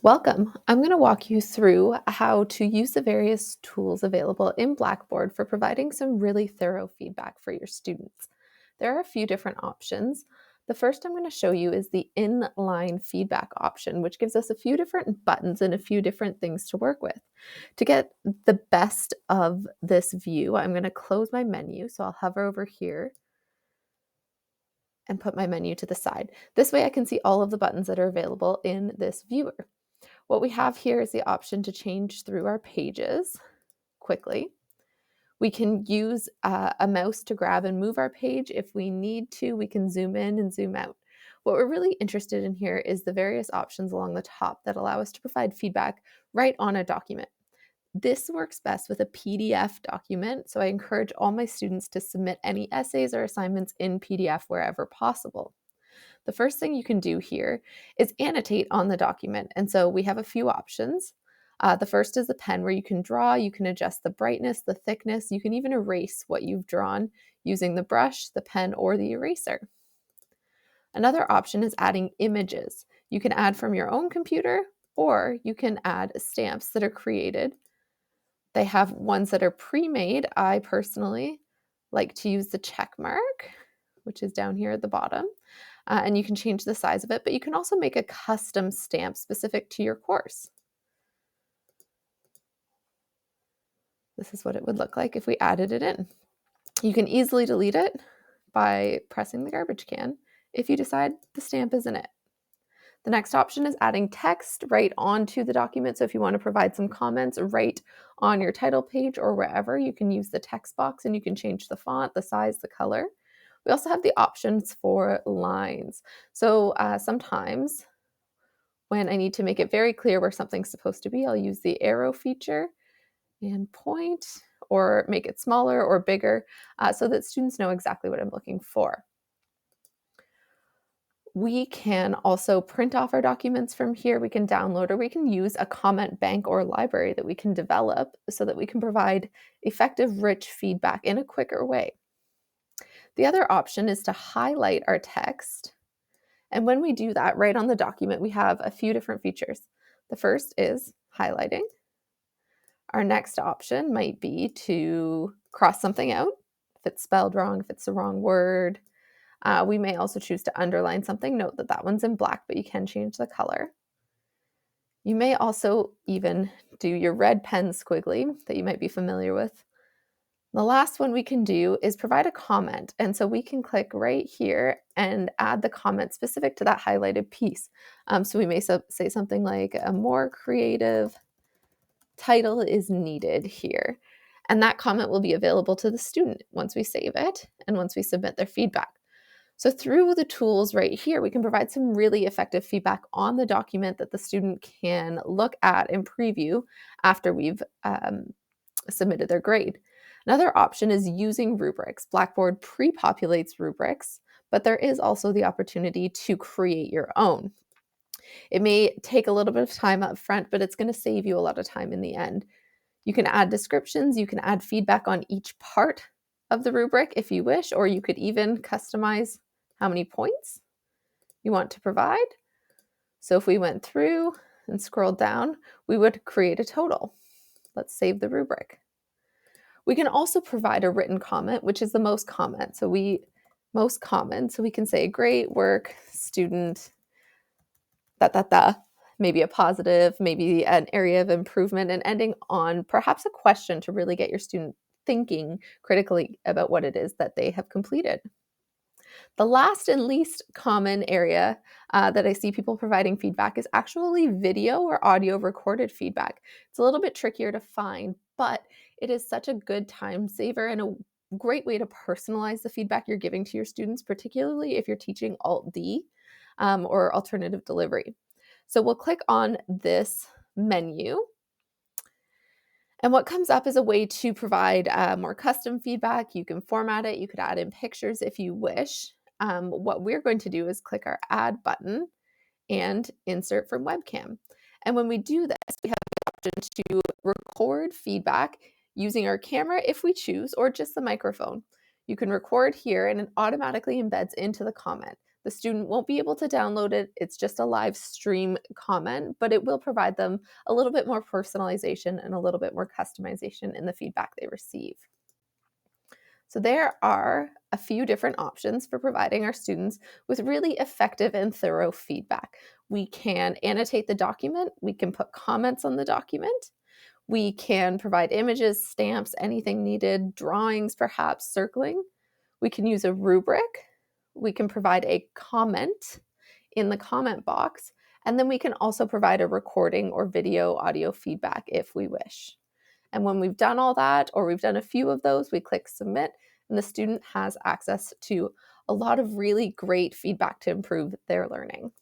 Welcome. I'm going to walk you through how to use the various tools available in Blackboard for providing some really thorough feedback for your students. There are a few different options. The first I'm going to show you is the inline feedback option, which gives us a few different buttons and a few different things to work with. To get the best of this view, I'm going to close my menu. So I'll hover over here and put my menu to the side. This way I can see all of the buttons that are available in this viewer. What we have here is the option to change through our pages quickly. We can use a mouse to grab and move our page. If we need to, we can zoom in and zoom out. What we're really interested in here is the various options along the top that allow us to provide feedback right on a document. This works best with a PDF document, so I encourage all my students to submit any essays or assignments in PDF wherever possible. The first thing you can do here is annotate on the document. And so we have a few options. The first is a pen where you can draw, you can adjust the brightness, the thickness, you can even erase what you've drawn using the brush, the pen, or the eraser. Another option is adding images. You can add from your own computer, or you can add stamps that are created. They have ones that are pre-made. I personally like to use the check mark, which is down here at the bottom. And you can change the size of it, but you can also make a custom stamp specific to your course. This is what it would look like if we added it in. You can easily delete it by pressing the garbage can if you decide the stamp isn't it. The next option is adding text right onto the document. So if you want to provide some comments right on your title page or wherever, you can use the text box and you can change the font, the size, the color. We also have the options for lines. So sometimes when I need to make it very clear where something's supposed to be, I'll use the arrow feature and point or make it smaller or bigger so that students know exactly what I'm looking for. We can also print off our documents from here. We can download, or we can use a comment bank or library that we can develop so that we can provide effective, rich feedback in a quicker way. The other option is to highlight our text. And when we do that right on the document, we have a few different features. The first is highlighting. Our next option might be to cross something out if it's spelled wrong, if it's the wrong word. We may also choose to underline something. Note that that one's in black, but you can change the color. You may also even do your red pen squiggly that you might be familiar with. The last one we can do is provide a comment. And so we can click right here and add the comment specific to that highlighted piece. So we may say something like a more creative title is needed here. And that comment will be available to the student once we save it and once we submit their feedback. So through the tools right here, we can provide some really effective feedback on the document that the student can look at and preview after we've submitted their grade. Another option is using rubrics. Blackboard pre-populates rubrics, but there is also the opportunity to create your own. It may take a little bit of time up front, but it's going to save you a lot of time in the end. You can add descriptions, you can add feedback on each part of the rubric if you wish, or you could even customize how many points you want to provide. So if we went through and scrolled down, we would create a total. Let's save the rubric. We can also provide a written comment, which is the most common. So we can say, great work, student, maybe a positive, maybe an area of improvement, and ending on perhaps a question to really get your student thinking critically about what it is that they have completed. The last and least common area that I see people providing feedback is actually video or audio recorded feedback. It's a little bit trickier to find, but it is such a good time saver and a great way to personalize the feedback you're giving to your students, particularly if you're teaching Alt-D or alternative delivery. So we'll click on this menu. And what comes up is a way to provide more custom feedback. You can format it. You could add in pictures if you wish. What we're going to do is click our add button and insert from webcam. And when we do this, we have the option to record feedback using our camera if we choose, or just the microphone. You can record here and it automatically embeds into the comment. The student won't be able to download it. It's just a live stream comment, but it will provide them a little bit more personalization and a little bit more customization in the feedback they receive. So there are a few different options for providing our students with really effective and thorough feedback. We can annotate the document, we can put comments on the document, we can provide images, stamps, anything needed, drawings perhaps, circling. We can use a rubric, we can provide a comment in the comment box, and then we can also provide a recording or video audio feedback if we wish. And when we've done all that, or we've done a few of those, we click submit, and the student has access to a lot of really great feedback to improve their learning.